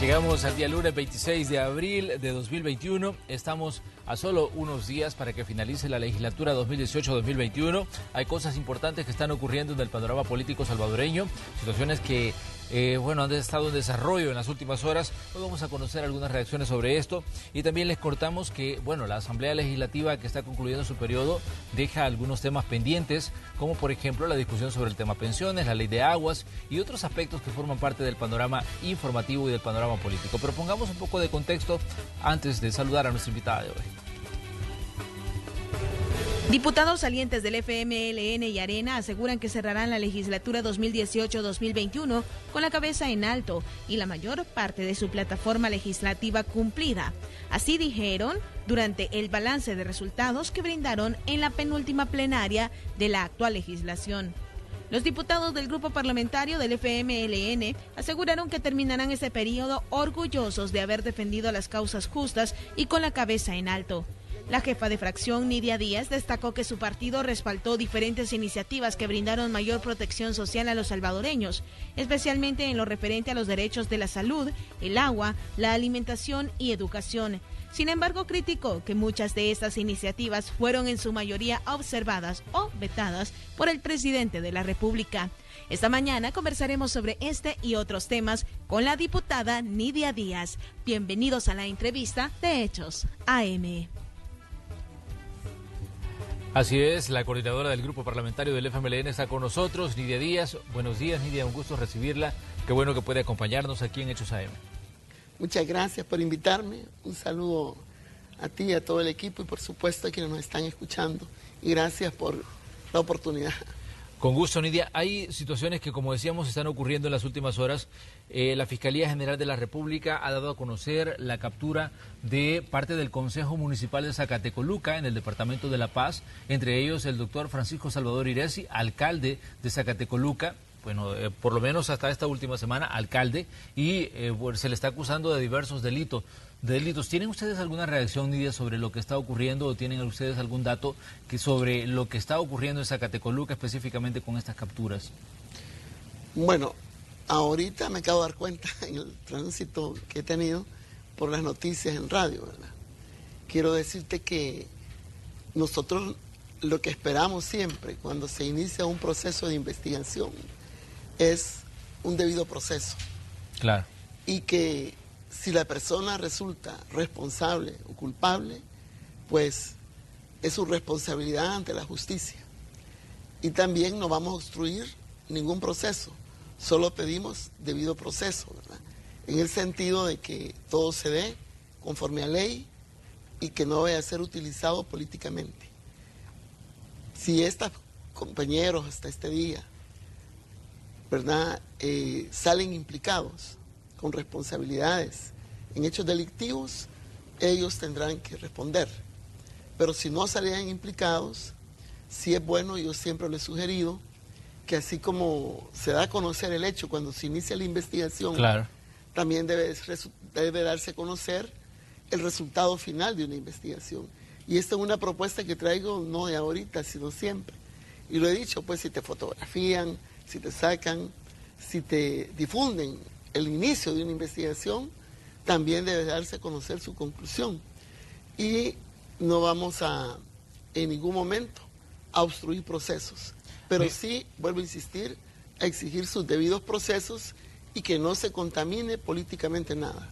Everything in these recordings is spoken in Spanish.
Llegamos al día lunes 26 de abril de 2021. Estamos a solo unos días para que finalice la legislatura 2018-2021. Hay cosas importantes que están ocurriendo en el panorama político salvadoreño, situaciones que han estado en desarrollo en las últimas horas. Hoy vamos a conocer algunas reacciones sobre esto y también les cortamos que, la Asamblea Legislativa que está concluyendo su periodo deja algunos temas pendientes, como por ejemplo la discusión sobre el tema pensiones, la ley de aguas y otros aspectos que forman parte del panorama informativo y del panorama político. Pero pongamos un poco de contexto antes de saludar a nuestra invitada de hoy. Diputados salientes del FMLN y Arena aseguran que cerrarán la legislatura 2018-2021 con la cabeza en alto y la mayor parte de su plataforma legislativa cumplida. Así dijeron durante el balance de resultados que brindaron en la penúltima plenaria de la actual legislación. Los diputados del grupo parlamentario del FMLN aseguraron que terminarán ese periodo orgullosos de haber defendido las causas justas y con la cabeza en alto. La jefa de fracción, Nidia Díaz, destacó que su partido respaldó diferentes iniciativas que brindaron mayor protección social a los salvadoreños, especialmente en lo referente a los derechos de la salud, el agua, la alimentación y educación. Sin embargo, criticó que muchas de estas iniciativas fueron en su mayoría observadas o vetadas por el presidente de la República. Esta mañana conversaremos sobre este y otros temas con la diputada Nidia Díaz. Bienvenidos a la entrevista de Hechos AM. Así es, la coordinadora del grupo parlamentario del FMLN está con nosotros, Nidia Díaz. Buenos días, Nidia, un gusto recibirla. Qué bueno que puede acompañarnos aquí en Hechos AM. Muchas gracias por invitarme. Un saludo a ti y a todo el equipo y por supuesto a quienes nos están escuchando. Y gracias por la oportunidad. Con gusto, Nidia. Hay situaciones que, como decíamos, están ocurriendo en las últimas horas. La Fiscalía General de la República ha dado a conocer la captura de parte del Consejo Municipal de Zacatecoluca, en el Departamento de La Paz, entre ellos el doctor Francisco Salvador Iresi, alcalde de Zacatecoluca, por lo menos hasta esta última semana, alcalde, y se le está acusando de diversos delitos. ¿Tienen ustedes alguna reacción, Nidia, sobre lo que está ocurriendo o tienen ustedes algún dato sobre lo que está ocurriendo en Zacatecoluca específicamente con estas capturas? Bueno, ahorita me acabo de dar cuenta en el tránsito que he tenido por las noticias en radio, ¿verdad? Quiero decirte que nosotros lo que esperamos siempre cuando se inicia un proceso de investigación es un debido proceso. Claro. Y que si la persona resulta responsable o culpable, pues es su responsabilidad ante la justicia. Y también no vamos a obstruir ningún proceso, solo pedimos debido proceso, ¿verdad? En el sentido de que todo se dé conforme a ley y que no vaya a ser utilizado políticamente. Si estos compañeros hasta este día, ¿verdad?, salen implicados con responsabilidades en hechos delictivos, ellos tendrán que responder. Pero si no salían implicados, sí es bueno, yo siempre lo he sugerido, que así como se da a conocer el hecho cuando se inicia la investigación, claro, también debe darse a conocer el resultado final de una investigación. Y esta es una propuesta que traigo no de ahorita, sino siempre. Y lo he dicho, pues si te fotografían, si te sacan, si te difunden el inicio de una investigación, también debe darse a conocer su conclusión. Y no vamos a, en ningún momento, a obstruir procesos. Pero sí, vuelvo a insistir, a exigir sus debidos procesos y que no se contamine políticamente nada.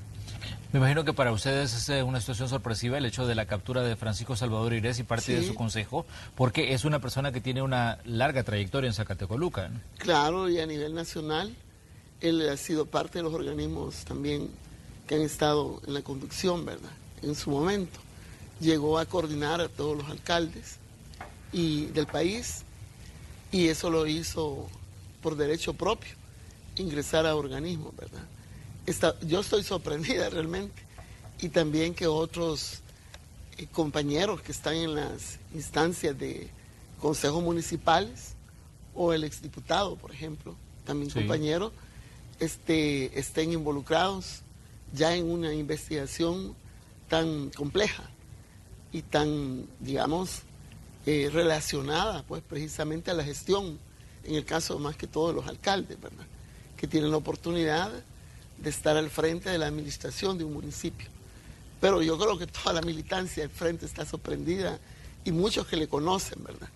Me imagino que para ustedes es una situación sorpresiva el hecho de la captura de Francisco Salvador Iresi y parte de su consejo, porque es una persona que tiene una larga trayectoria en Zacatecoluca, ¿no? Claro, y a nivel nacional, él ha sido parte de los organismos también que han estado en la conducción, ¿verdad? En su momento. Llegó a coordinar a todos los alcaldes del país y eso lo hizo por derecho propio, ingresar a organismos, ¿verdad? Yo estoy sorprendida realmente y también que otros compañeros que están en las instancias de consejos municipales o el exdiputado, por ejemplo, también compañeros, estén involucrados ya en una investigación tan compleja y tan, digamos, relacionada pues precisamente a la gestión, en el caso más que todo de los alcaldes, ¿verdad?, que tienen la oportunidad de estar al frente de la administración de un municipio. Pero yo creo que toda la militancia del frente está sorprendida y muchos que le conocen, ¿verdad?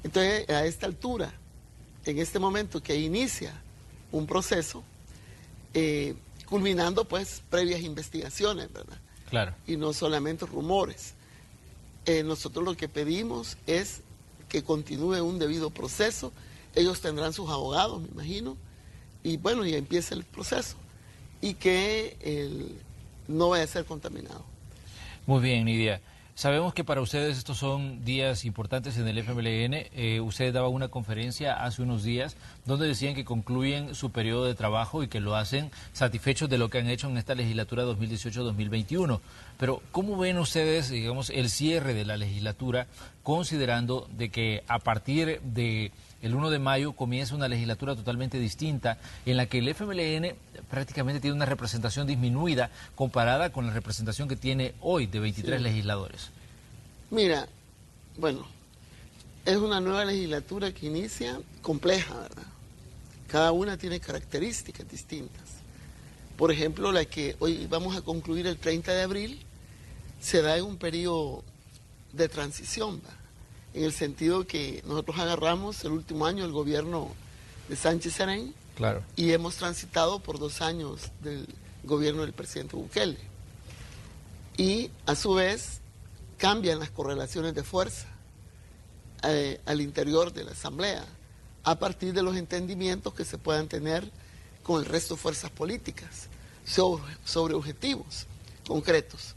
Entonces, a esta altura, en este momento que inicia un proceso, culminando pues previas investigaciones, ¿verdad? Claro. Y no solamente rumores. Nosotros lo que pedimos es que continúe un debido proceso. Ellos tendrán sus abogados, me imagino, y bueno, y empieza el proceso. Y que no vaya a ser contaminado. Muy bien, Nidia. Sabemos que para ustedes estos son días importantes en el FMLN. Ustedes daban una conferencia hace unos días donde decían que concluyen su periodo de trabajo y que lo hacen satisfechos de lo que han hecho en esta legislatura 2018-2021. Pero ¿cómo ven ustedes, digamos, el cierre de la legislatura, considerando de que a partir de el 1 de mayo comienza una legislatura totalmente distinta en la que el FMLN prácticamente tiene una representación disminuida comparada con la representación que tiene hoy de 23 legisladores? Mira, bueno, es una nueva legislatura que inicia compleja, ¿verdad? Cada una tiene características distintas. Por ejemplo, la que hoy vamos a concluir el 30 de abril se da en un periodo de transición, ¿verdad? En el sentido que nosotros agarramos el último año el gobierno de Sánchez Serén, claro, y hemos transitado por 2 años del gobierno del presidente Bukele. Y a su vez cambian las correlaciones de fuerza al interior de la Asamblea a partir de los entendimientos que se puedan tener con el resto de fuerzas políticas sobre objetivos concretos.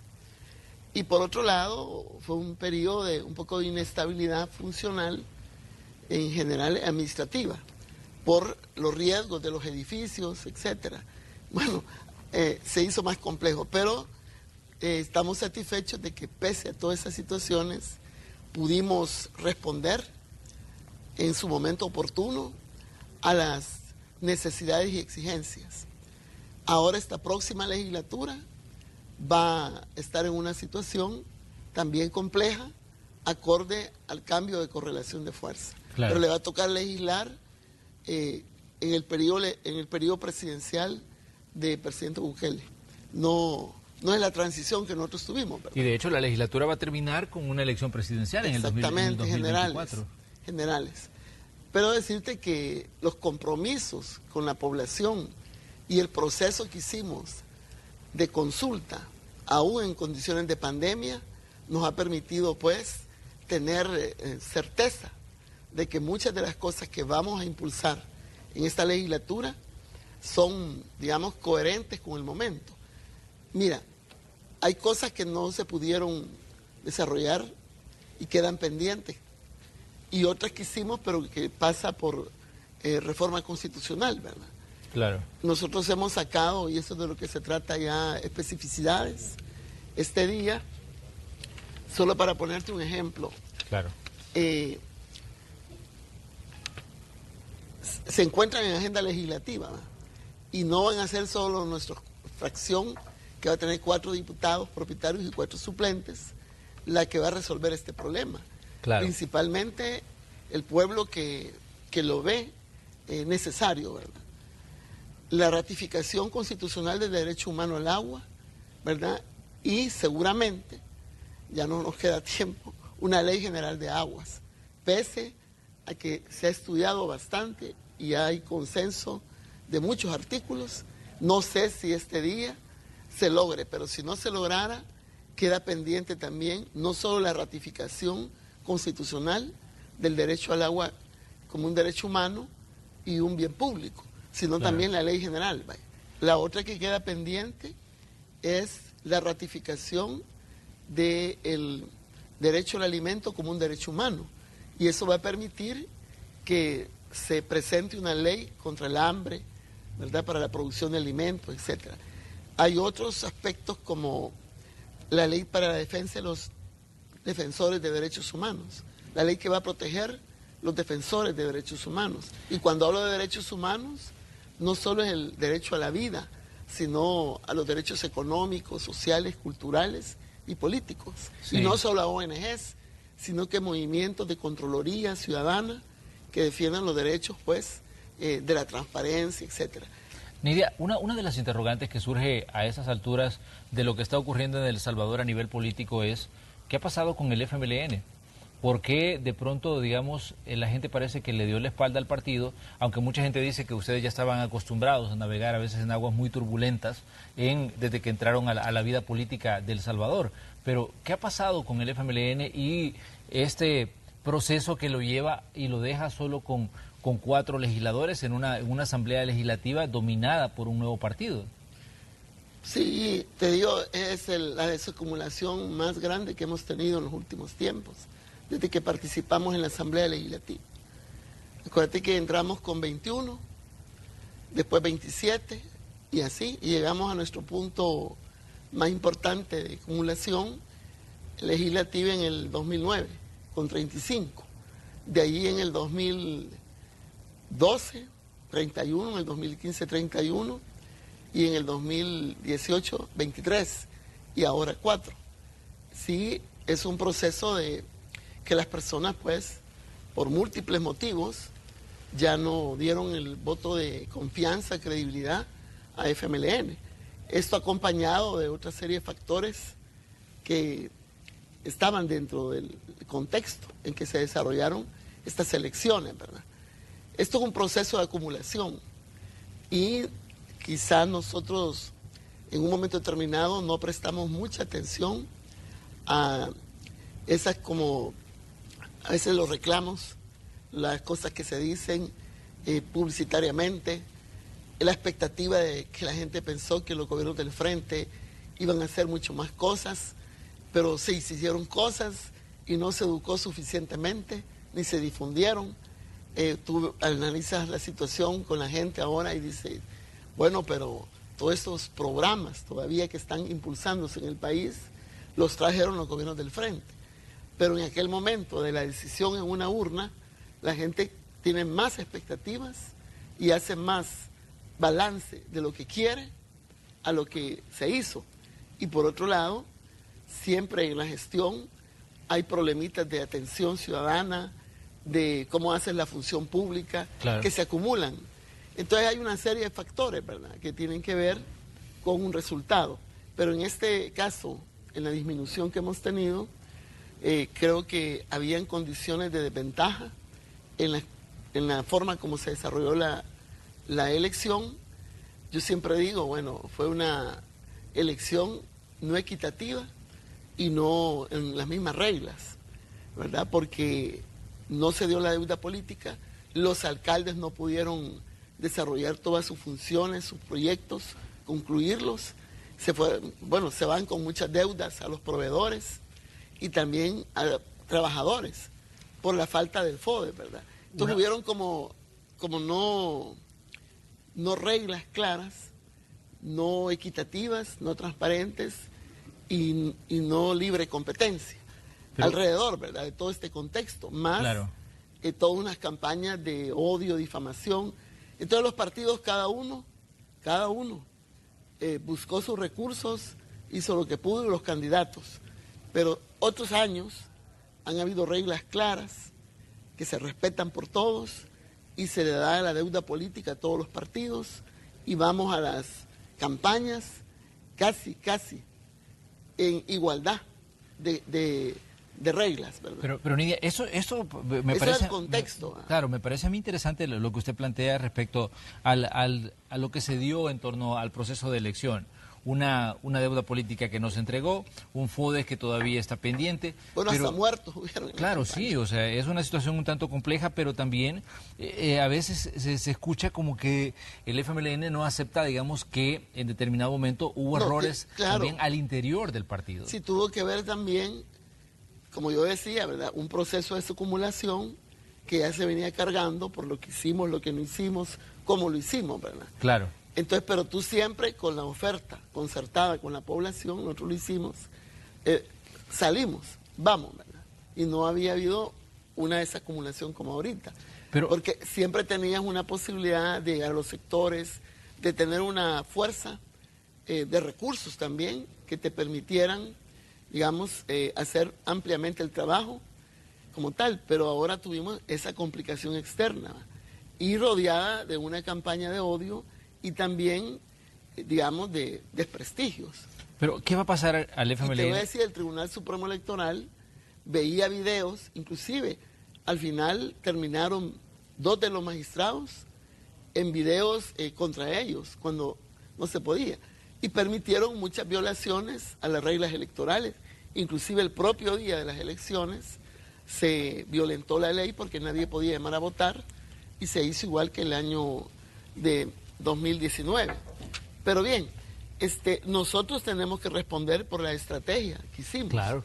Y por otro lado, fue un periodo de un poco de inestabilidad funcional, en general administrativa, por los riesgos de los edificios, etcétera. Bueno, se hizo más complejo, pero estamos satisfechos de que pese a todas esas situaciones, pudimos responder en su momento oportuno a las necesidades y exigencias. Ahora esta próxima legislatura va a estar en una situación también compleja, acorde al cambio de correlación de fuerza. Claro. Pero le va a tocar legislar en el periodo presidencial del presidente Bukele. No es la transición que nosotros tuvimos, ¿verdad? Y de hecho la legislatura va a terminar con una elección presidencial en el 2024. Generales. Pero decirte que los compromisos con la población y el proceso que hicimos de consulta, aún en condiciones de pandemia, nos ha permitido pues tener certeza de que muchas de las cosas que vamos a impulsar en esta legislatura son, digamos, coherentes con el momento. Mira, hay cosas que no se pudieron desarrollar y quedan pendientes, y otras que hicimos, pero que pasa por reforma constitucional, ¿verdad? Claro. Nosotros hemos sacado, y eso es de lo que se trata ya, especificidades este día, solo para ponerte un ejemplo. Claro. Se encuentran en agenda legislativa, ¿verdad? Y no van a ser solo nuestra fracción, que va a tener 4 diputados propietarios y 4 suplentes, la que va a resolver este problema. Claro. Principalmente el pueblo que lo ve necesario, ¿verdad? La ratificación constitucional del derecho humano al agua, ¿verdad? Y seguramente, ya no nos queda tiempo, una ley general de aguas, pese a que se ha estudiado bastante y hay consenso de muchos artículos. No sé si este día se logre, pero si no se lograra, queda pendiente también no solo la ratificación constitucional del derecho al agua como un derecho humano y un bien público, sino también la ley general. La otra que queda pendiente es la ratificación del derecho al alimento como un derecho humano, y eso va a permitir que se presente una ley contra el hambre, ¿verdad?, para la producción de alimentos, etcétera. Hay otros aspectos como la ley para la defensa de los defensores de derechos humanos, la ley que va a proteger los defensores de derechos humanos. Y cuando hablo de derechos humanos, no solo es el derecho a la vida, sino a los derechos económicos, sociales, culturales y políticos. Sí. Y no solo a ONGs, sino que movimientos de Contraloría Ciudadana que defiendan los derechos, pues, de la transparencia, etcétera. Nidia, una de las interrogantes que surge a esas alturas de lo que está ocurriendo en El Salvador a nivel político es, ¿qué ha pasado con el FMLN? ¿Por qué de pronto, digamos, la gente parece que le dio la espalda al partido, aunque mucha gente dice que ustedes ya estaban acostumbrados a navegar a veces en aguas muy turbulentas desde que entraron a la vida política de El Salvador? Pero, ¿qué ha pasado con el FMLN y este proceso que lo lleva y lo deja solo con 4 legisladores en una asamblea legislativa dominada por un nuevo partido? Sí, te digo, es la desacumulación más grande que hemos tenido en los últimos tiempos, desde que participamos en la Asamblea Legislativa. Acuérdate que entramos con 21, después 27 y así, y llegamos a nuestro punto más importante de acumulación legislativa en el 2009, con 35. De ahí en el 2012, 31, en el 2015, 31, y en el 2018, 23, y ahora 4. Sí, es un proceso de que las personas, pues, por múltiples motivos, ya no dieron el voto de confianza, credibilidad a FMLN. Esto acompañado de otra serie de factores que estaban dentro del contexto en que se desarrollaron estas elecciones, ¿verdad? Esto es un proceso de acumulación y quizás nosotros en un momento determinado no prestamos mucha atención a esas, como a veces los reclamos, las cosas que se dicen publicitariamente, la expectativa de que la gente pensó que los gobiernos del frente iban a hacer mucho más cosas, pero sí, se hicieron cosas y no se educó suficientemente, ni se difundieron. Tú analizas la situación con la gente ahora y dices, bueno, pero todos estos programas todavía que están impulsándose en el país, los trajeron los gobiernos del frente. Pero en aquel momento de la decisión en una urna, la gente tiene más expectativas y hace más balance de lo que quiere a lo que se hizo. Y por otro lado, siempre en la gestión hay problemitas de atención ciudadana, de cómo haces la función pública, claro, que se acumulan. Entonces hay una serie de factores, ¿verdad?, que tienen que ver con un resultado. Pero en este caso, en la disminución que hemos tenido, creo que habían condiciones de desventaja en la forma como se desarrolló la elección. Yo siempre digo, bueno, fue una elección no equitativa y no en las mismas reglas, ¿verdad? Porque no se dio la deuda política, los alcaldes no pudieron desarrollar todas sus funciones, sus proyectos, concluirlos. Se van con muchas deudas a los proveedores y también a trabajadores por la falta del FODE, ¿verdad? Entonces hubieron como no reglas claras, no equitativas, no transparentes y no libre competencia. Pero, alrededor, ¿verdad?, de todo este contexto, más claro, todas unas campañas de odio, difamación. Entonces los partidos, cada uno buscó sus recursos, hizo lo que pudo, los candidatos. Pero otros años han habido reglas claras que se respetan por todos y se le da la deuda política a todos los partidos y vamos a las campañas casi en igualdad de reglas, ¿verdad? Pero Nidia, eso me parece... es el contexto. Claro, me parece a mí interesante lo que usted plantea respecto a lo que se dio en torno al proceso de elección. Una deuda política que nos entregó, un FODES que todavía está pendiente. Bueno, pero, hasta muertos. Claro, sí, o sea, es una situación un tanto compleja, pero también a veces se escucha como que el FMLN no acepta, digamos, que en determinado momento hubo errores también al interior del partido. Sí, tuvo que ver también, como yo decía, ¿verdad?, un proceso de acumulación que ya se venía cargando por lo que hicimos, lo que no hicimos, cómo lo hicimos, ¿verdad? Claro. Entonces, pero tú siempre con la oferta concertada con la población, nosotros lo hicimos, salimos, vamos, ¿verdad? Y no había habido una desacumulación como ahorita. Porque siempre tenías una posibilidad de llegar a los sectores, de tener una fuerza de recursos también que te permitieran, digamos, hacer ampliamente el trabajo como tal. Pero ahora tuvimos esa complicación externa y rodeada de una campaña de odio y también, digamos, de desprestigios. Pero, ¿qué va a pasar al FMLN? Y te voy a decir, el Tribunal Supremo Electoral veía videos, inclusive al final terminaron 2 de los magistrados en videos contra ellos, cuando no se podía. Y permitieron muchas violaciones a las reglas electorales. Inclusive el propio día de las elecciones se violentó la ley porque nadie podía llamar a votar y se hizo igual que el año de 2019. Pero bien, nosotros tenemos que responder por la estrategia que hicimos. Claro.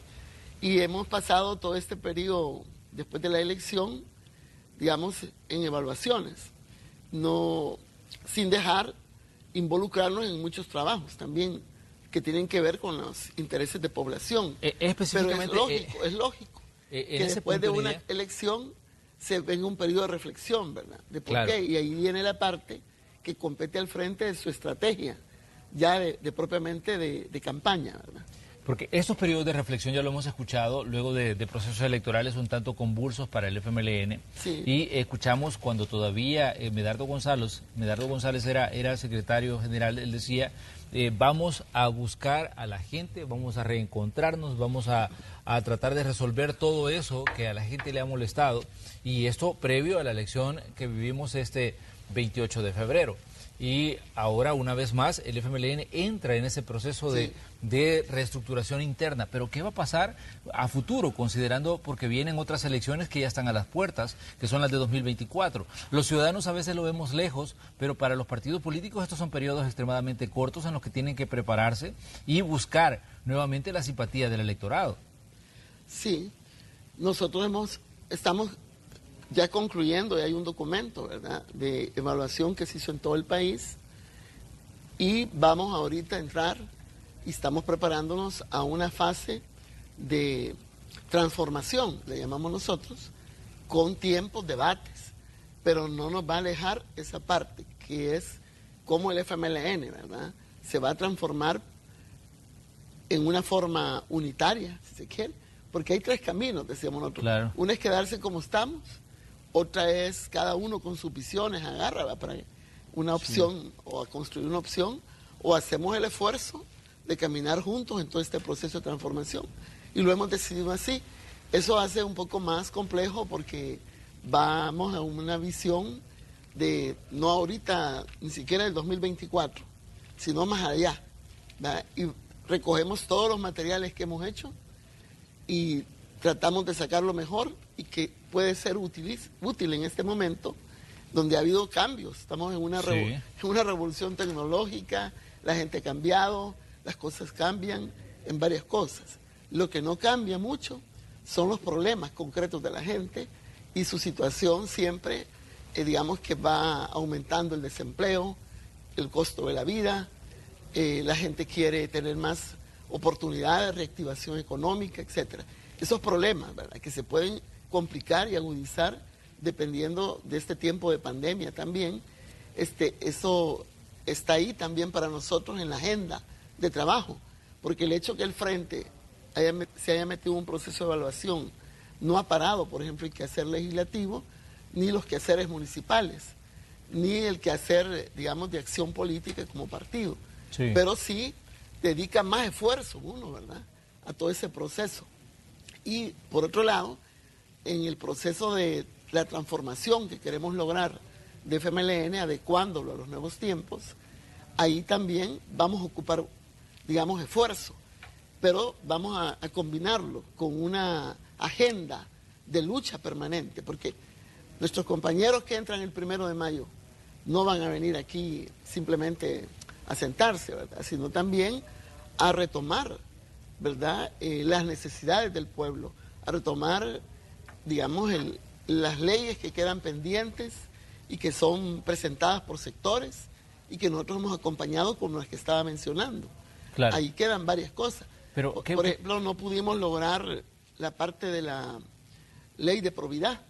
Y hemos pasado todo este periodo después de la elección, digamos, en evaluaciones, no, sin dejar involucrarnos en muchos trabajos también que tienen que ver con los intereses de población. Específicamente, pero es lógico que después de una elección se venga un periodo de reflexión, ¿verdad? De por qué, y ahí viene la parte que compete al frente de su estrategia, ya propiamente de campaña, ¿verdad? Porque estos periodos de reflexión ya lo hemos escuchado luego de procesos electorales un tanto convulsos para el FMLN. Sí. Y escuchamos cuando todavía Medardo González era secretario general, él decía, vamos a buscar a la gente, vamos a reencontrarnos, vamos a tratar de resolver todo eso que a la gente le ha molestado. Y esto previo a la elección que vivimos este 28 de febrero. Y ahora, una vez más, el FMLN entra en ese proceso de reestructuración interna. Pero ¿qué va a pasar a futuro, considerando, porque vienen otras elecciones que ya están a las puertas, que son las de 2024? Los ciudadanos a veces lo vemos lejos, pero para los partidos políticos estos son periodos extremadamente cortos en los que tienen que prepararse y buscar nuevamente la simpatía del electorado. Sí, nosotros estamos ya concluyendo, y hay un documento, ¿verdad?, de evaluación que se hizo en todo el país, y vamos ahorita a entrar y estamos preparándonos a una fase de transformación, le llamamos nosotros, con tiempos, debates, pero no nos va a alejar esa parte, que es cómo el FMLN, ¿verdad?, se va a transformar en una forma unitaria, si se quiere, porque hay 3 caminos, decíamos nosotros. Claro. Uno es quedarse como estamos, otra es cada uno con sus visiones, agarra para una opción o a construir una opción, o hacemos el esfuerzo de caminar juntos en todo este proceso de transformación. Y lo hemos decidido así. Eso hace un poco más complejo porque vamos a una visión de, no ahorita, ni siquiera del 2024, sino más allá, ¿verdad? Y recogemos todos los materiales que hemos hecho y tratamos de sacar lo mejor y que puede ser útil en este momento donde ha habido cambios. Estamos en una revolución tecnológica, la gente ha cambiado, las cosas cambian en varias cosas. Lo que no cambia mucho son los problemas concretos de la gente y su situación siempre, digamos que va aumentando el desempleo, el costo de la vida, la gente quiere tener más oportunidades, reactivación económica, etcétera. Esos problemas, ¿verdad?, que se pueden complicar y agudizar dependiendo de este tiempo de pandemia también, eso está ahí también para nosotros en la agenda de trabajo, porque el hecho que el Frente se haya metido en un proceso de evaluación no ha parado, por ejemplo, el quehacer legislativo, ni los quehaceres municipales, ni el quehacer, digamos, de acción política como partido, pero sí dedica más esfuerzo uno, ¿verdad?, a todo ese proceso. Y por otro lado, en el proceso de la transformación que queremos lograr de FMLN, adecuándolo a los nuevos tiempos, ahí también vamos a ocupar, digamos, esfuerzo, pero vamos a combinarlo con una agenda de lucha permanente, porque nuestros compañeros que entran el 1 de mayo no van a venir aquí simplemente a sentarse, ¿verdad?, sino también a retomar, ¿verdad?, las necesidades del pueblo, a retomar, digamos, las leyes que quedan pendientes y que son presentadas por sectores y que nosotros hemos acompañado con las que estaba mencionando. Claro. Ahí quedan varias cosas. Pero, por ejemplo, no pudimos lograr la parte de la ley de probidad,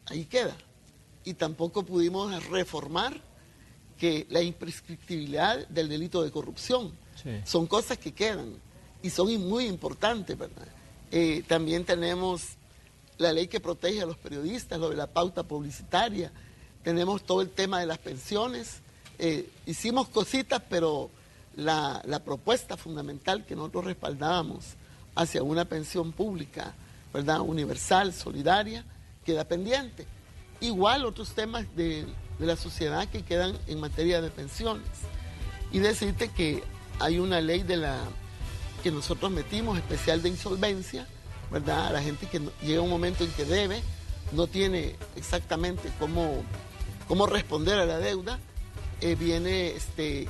ahí queda. Y tampoco pudimos reformar que la imprescriptibilidad del delito de corrupción. Son cosas que quedan y son muy importantes, ¿verdad? También tenemos la ley que protege a los periodistas, lo de la pauta publicitaria, tenemos todo el tema de las pensiones, hicimos cositas, pero la propuesta fundamental que nosotros respaldábamos hacia una pensión pública, ¿verdad?, universal, solidaria, queda pendiente. Igual otros temas de la sociedad que quedan en materia de pensiones. Y decirte que hay una ley que nosotros metimos, especial de insolvencia, ¿verdad? A la gente que llega un momento en que debe, no tiene exactamente cómo responder a la deuda, viene que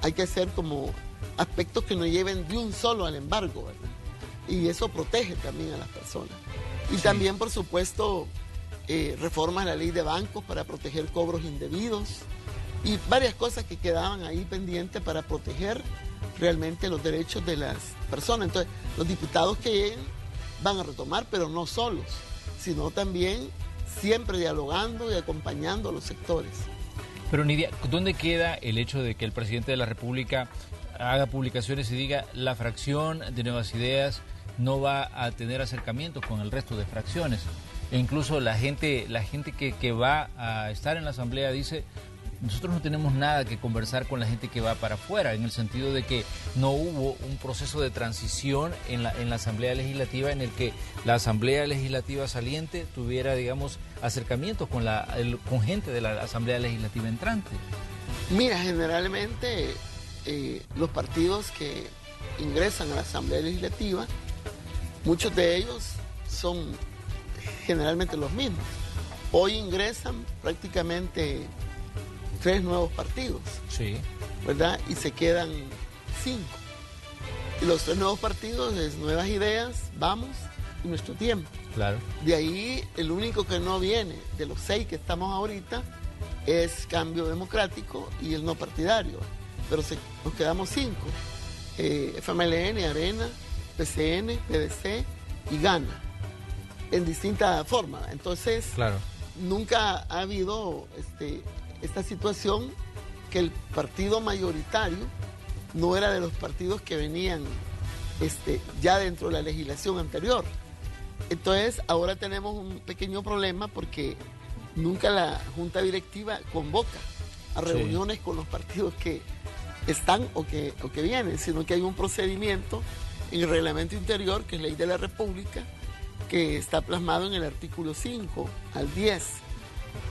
hay que hacer como aspectos que no lleven de un solo al embargo, ¿verdad? Y eso protege también a las personas. Y también, por supuesto, reformas a la ley de bancos para proteger cobros indebidos y varias cosas que quedaban ahí pendientes para proteger realmente los derechos de las personas. Entonces, los diputados que lleguen van a retomar, pero no solos, sino también siempre dialogando y acompañando a los sectores. Pero Nidia, ¿dónde queda el hecho de que el presidente de la República haga publicaciones y diga la fracción de Nuevas Ideas no va a tener acercamientos con el resto de fracciones? E incluso la gente que va a estar en la Asamblea dice: nosotros no tenemos nada que conversar con la gente que va para afuera, en el sentido de que no hubo un proceso de transición en la Asamblea Legislativa en el que la Asamblea Legislativa saliente tuviera, digamos, acercamientos con gente de la Asamblea Legislativa entrante. Mira, generalmente los partidos que ingresan a la Asamblea Legislativa, muchos de ellos son generalmente los mismos. Hoy ingresan prácticamente 3 nuevos partidos, sí, ¿verdad? Y se quedan 5. Y los 3 nuevos partidos es Nuevas Ideas, Vamos y Nuestro Tiempo. Claro. De ahí el único que no viene de los 6 que estamos ahorita es Cambio Democrático y el no partidario. Pero nos quedamos 5. FMLN, Arena, PCN, PDC y Gana, en distinta forma. Entonces, claro, nunca ha habido esta situación que el partido mayoritario no era de los partidos que venían ya dentro de la legislación anterior. Entonces, ahora tenemos un pequeño problema porque nunca la Junta Directiva convoca a reuniones con los partidos que están o que vienen, sino que hay un procedimiento en el reglamento interior, que es Ley de la República, que está plasmado en el artículo 5 al 10,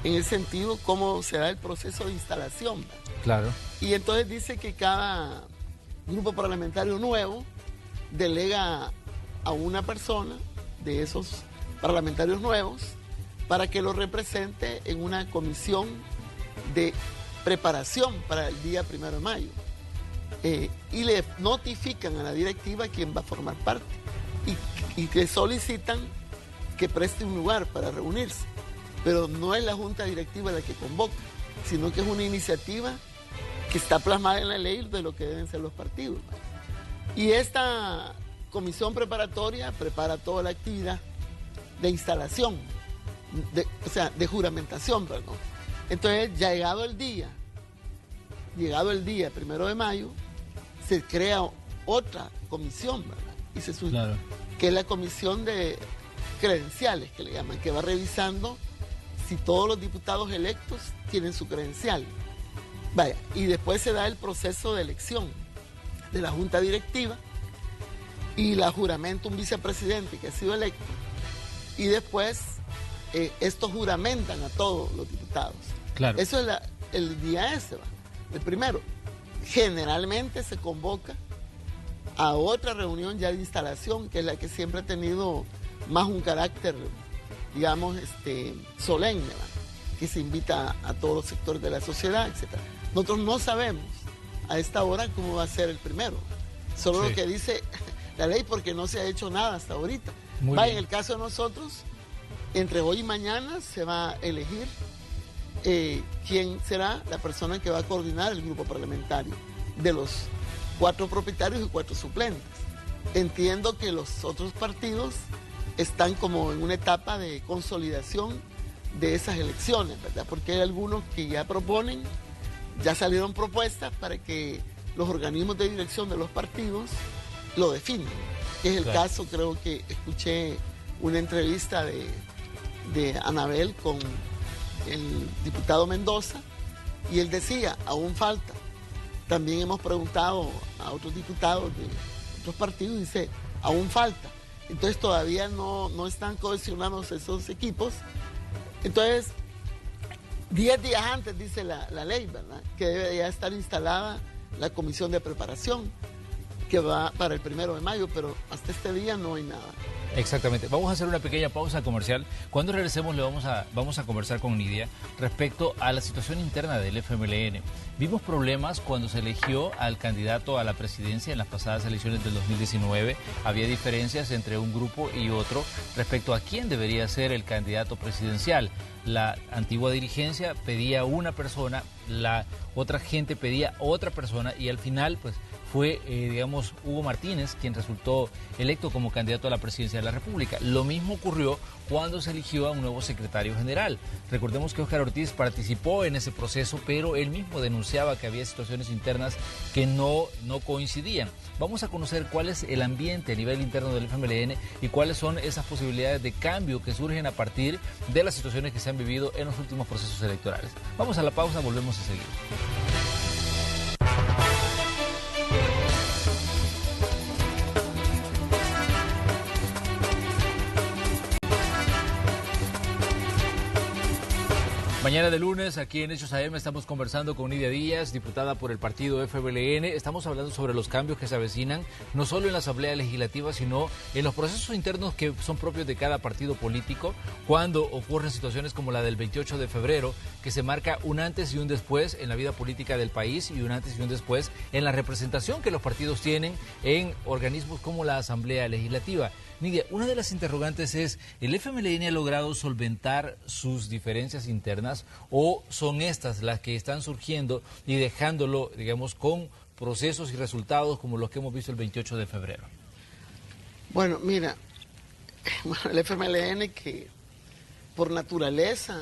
en el sentido cómo se da el proceso de instalación. Claro. Y entonces dice que cada grupo parlamentario nuevo delega a una persona de esos parlamentarios nuevos para que lo represente en una comisión de preparación para el día 1 de mayo. Y le notifican a la directiva quién va a formar parte y le solicitan que preste un lugar para reunirse. Pero no es la Junta Directiva la que convoca, sino que es una iniciativa que está plasmada en la ley de lo que deben ser los partidos. Y esta comisión preparatoria prepara toda la actividad de instalación, de juramentación, perdón. Entonces, llegado el día 1 de mayo, se crea otra comisión, ¿verdad? Claro, que es la comisión de credenciales, que le llaman, que va revisando si todos los diputados electos tienen su credencial. Vaya, y después se da el proceso de elección de la Junta Directiva y la juramenta un vicepresidente que ha sido electo, y después estos juramentan a todos los diputados. claro. Eso es el día ese, ¿va? El primero. Generalmente se convoca a otra reunión ya de instalación, que es la que siempre ha tenido más un carácter, digamos, solemne, ¿va? Que se invita a todos los sectores de la sociedad, etc. Nosotros no sabemos a esta hora cómo va a ser el primero. Solo lo que dice la ley, porque no se ha hecho nada hasta ahorita. En el caso de nosotros, entre hoy y mañana se va a elegir quién será la persona que va a coordinar el grupo parlamentario de los 4 propietarios y 4 suplentes. Entiendo que los otros partidos están como en una etapa de consolidación de esas elecciones, ¿verdad? Porque hay algunos que ya proponen, ya salieron propuestas para que los organismos de dirección de los partidos lo definan. Es el caso, creo que escuché una entrevista de Anabel con el diputado Mendoza, Y él decía, aún falta. También hemos preguntado a otros diputados de otros partidos y dice, aún falta. Entonces todavía no están cohesionados esos equipos. Entonces, 10 días antes, dice la ley, ¿verdad?, que debe ya estar instalada la comisión de preparación, que va para el 1 de mayo, pero hasta este día no hay nada. Exactamente. Vamos a hacer una pequeña pausa comercial. Cuando regresemos vamos a conversar con Nidia respecto a la situación interna del FMLN. Vimos problemas cuando se eligió al candidato a la presidencia en las pasadas elecciones del 2019. Había diferencias entre un grupo y otro respecto a quién debería ser el candidato presidencial. La antigua dirigencia pedía una persona, la otra gente pedía otra persona y al final, pues, fue, Hugo Martínez quien resultó electo como candidato a la presidencia de la República. Lo mismo ocurrió cuando se eligió a un nuevo secretario general. Recordemos que Óscar Ortiz participó en ese proceso, pero él mismo denunciaba que había situaciones internas que no coincidían. Vamos a conocer cuál es el ambiente a nivel interno del FMLN y cuáles son esas posibilidades de cambio que surgen a partir de las situaciones que se han vivido en los últimos procesos electorales. Vamos a la pausa, volvemos enseguida. Mañana de lunes, aquí en Hechos AM, estamos conversando con Nidia Díaz, diputada por el partido FMLN. Estamos hablando sobre los cambios que se avecinan, no solo en la Asamblea Legislativa, sino en los procesos internos que son propios de cada partido político, cuando ocurren situaciones como la del 28 de febrero, que se marca un antes y un después en la vida política del país y un antes y un después en la representación que los partidos tienen en organismos como la Asamblea Legislativa. Nidia, una de las interrogantes es, ¿el FMLN ha logrado solventar sus diferencias internas o son estas las que están surgiendo y dejándolo, digamos, con procesos y resultados como los que hemos visto el 28 de febrero? Bueno, mira, el FMLN, que por naturaleza,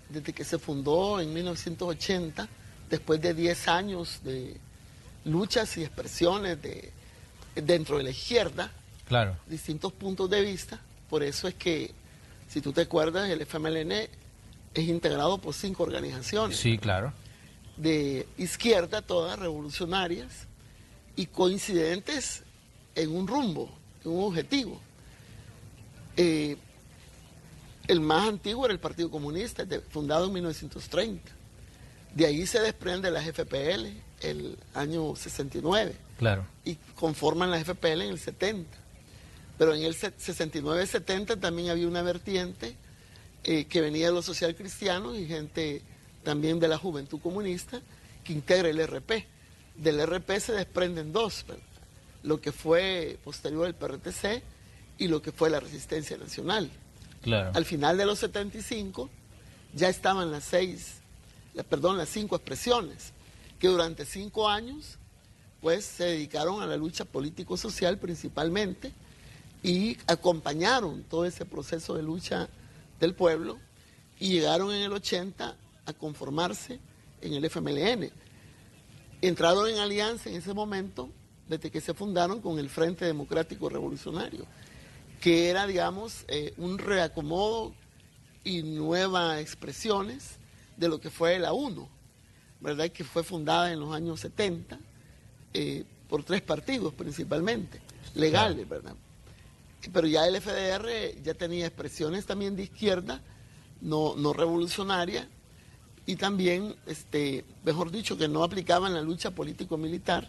desde que se fundó en 1980, después de 10 años de luchas y expresiones dentro de la izquierda, claro, distintos puntos de vista. Por eso es que, si tú te acuerdas, el FMLN es integrado por 5 organizaciones. Sí, claro. De izquierda, todas revolucionarias y coincidentes en un rumbo, en un objetivo. El más antiguo era el Partido Comunista, fundado en 1930. De ahí se desprende la FPL el año 69. Claro. Y conforman la FPL en el 70. Pero en el 69-70 también había una vertiente que venía de los social cristianos y gente también de la juventud comunista que integra el RP. Del RP se desprenden 2, ¿verdad?, lo que fue posterior al PRTC y lo que fue la Resistencia Nacional. Claro. Al final de los 75 ya estaban las 5 expresiones que durante 5 años pues se dedicaron a la lucha político-social principalmente y acompañaron todo ese proceso de lucha del pueblo y llegaron en el 80 a conformarse en el FMLN. Entraron en alianza en ese momento, desde que se fundaron, con el Frente Democrático Revolucionario, que era, digamos, un reacomodo y nuevas expresiones de lo que fue la UNO, ¿verdad?, que fue fundada en los años 70 por 3 partidos principalmente, legales, ¿verdad? Pero ya el FDR ya tenía expresiones también de izquierda, no revolucionaria, y también, mejor dicho, que no aplicaban la lucha político-militar,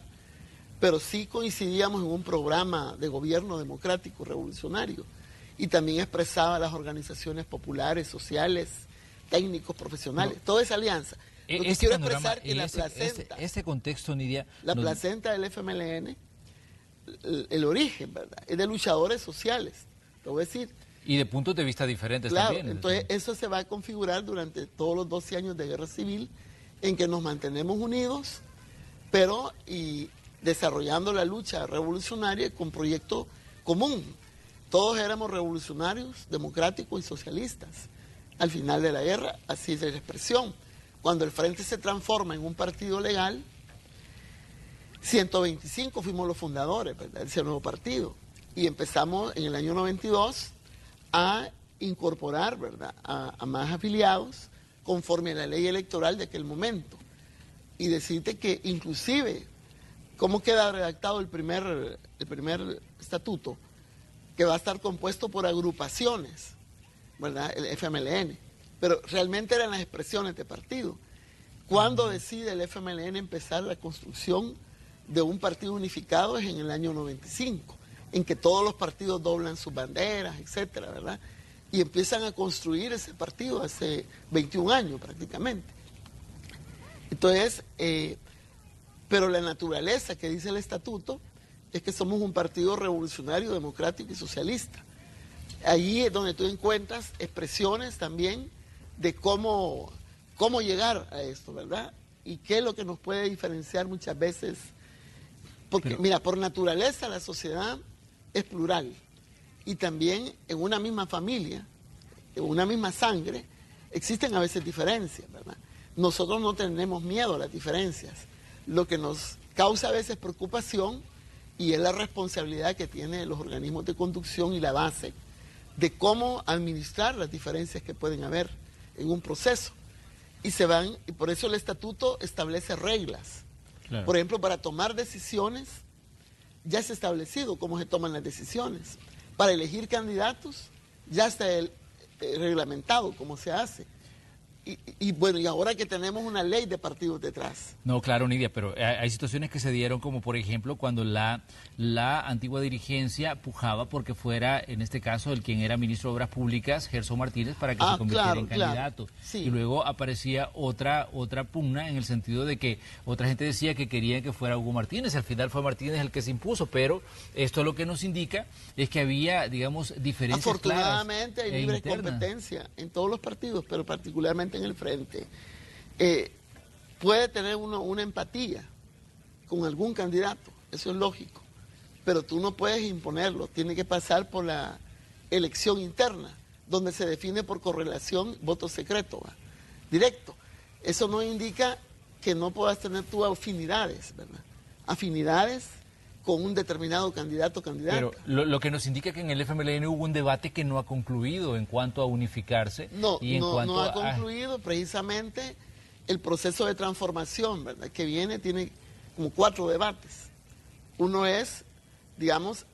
pero sí coincidíamos en un programa de gobierno democrático revolucionario, y también expresaba las organizaciones populares, sociales, técnicos, profesionales, toda esa alianza. Lo que quiero expresar que la placenta, este contexto, Nidia, placenta del FMLN, el origen, ¿verdad?, es de luchadores sociales, te voy a decir. Y de puntos de vista diferentes, claro, también. Entonces eso se va a configurar durante todos los 12 años de guerra civil, en que nos mantenemos unidos, pero y desarrollando la lucha revolucionaria con proyecto común. Todos éramos revolucionarios, democráticos y socialistas. Al final de la guerra, así es la expresión. Cuando el Frente se transforma en un partido legal, 125 fuimos los fundadores, ¿verdad?, de ese nuevo partido. Y empezamos en el año 92 a incorporar, ¿verdad?, a más afiliados conforme a la ley electoral de aquel momento. y decirte que inclusive, ¿cómo queda redactado el primer estatuto? Que va a estar compuesto por agrupaciones, ¿verdad? El FMLN. Pero realmente eran las expresiones de partido. ¿Cuándo decide el FMLN empezar la construcción de un partido unificado? Es en el año 95, en que todos los partidos doblan sus banderas, etcétera, ¿verdad? Y empiezan a construir ese partido hace 21 años prácticamente. Entonces, pero la naturaleza que dice el estatuto es que somos un partido revolucionario, democrático y socialista. Ahí es donde tú encuentras expresiones también de cómo llegar a esto, ¿verdad? Y qué es lo que nos puede diferenciar muchas veces. Porque, mira, por naturaleza la sociedad es plural. Y también en una misma familia, en una misma sangre, existen a veces diferencias, ¿verdad? Nosotros no tenemos miedo a las diferencias. Lo que nos causa a veces preocupación y es la responsabilidad que tienen los organismos de conducción y la base de cómo administrar las diferencias que pueden haber en un proceso. Y por eso el estatuto establece reglas. Claro. Por ejemplo, para tomar decisiones, ya se ha establecido cómo se toman las decisiones. Para elegir candidatos, ya está reglamentado cómo se hace. Y bueno, y ahora que tenemos una ley de partidos detrás. No, claro, Nidia, pero hay situaciones que se dieron, como por ejemplo cuando la antigua dirigencia pujaba porque fuera, en este caso, el quien era ministro de Obras Públicas, Gerson Martínez, para que se convirtiera en candidato. Sí. Y luego aparecía otra pugna en el sentido de que otra gente decía que quería que fuera Hugo Martínez. Al final fue Martínez el que se impuso, pero esto lo que nos indica es que había, digamos, diferencias Afortunadamente claras hay libre internas. competencia en todos los partidos, pero particularmente en el frente. Puede tener uno una empatía con algún candidato, eso es lógico, pero tú no puedes imponerlo, tiene que pasar por la elección interna, donde se define por correlación voto secreto, ¿va? Directo. Eso no indica que no puedas tener tus afinidades, ¿verdad? Afinidades con un determinado candidato o candidata. Pero lo que nos indica que en el FMLN hubo un debate que no ha concluido en cuanto a unificarse. No cuanto ha concluido precisamente el proceso de transformación, ¿verdad? Que viene, tiene como 4 debates. Uno es, digamos,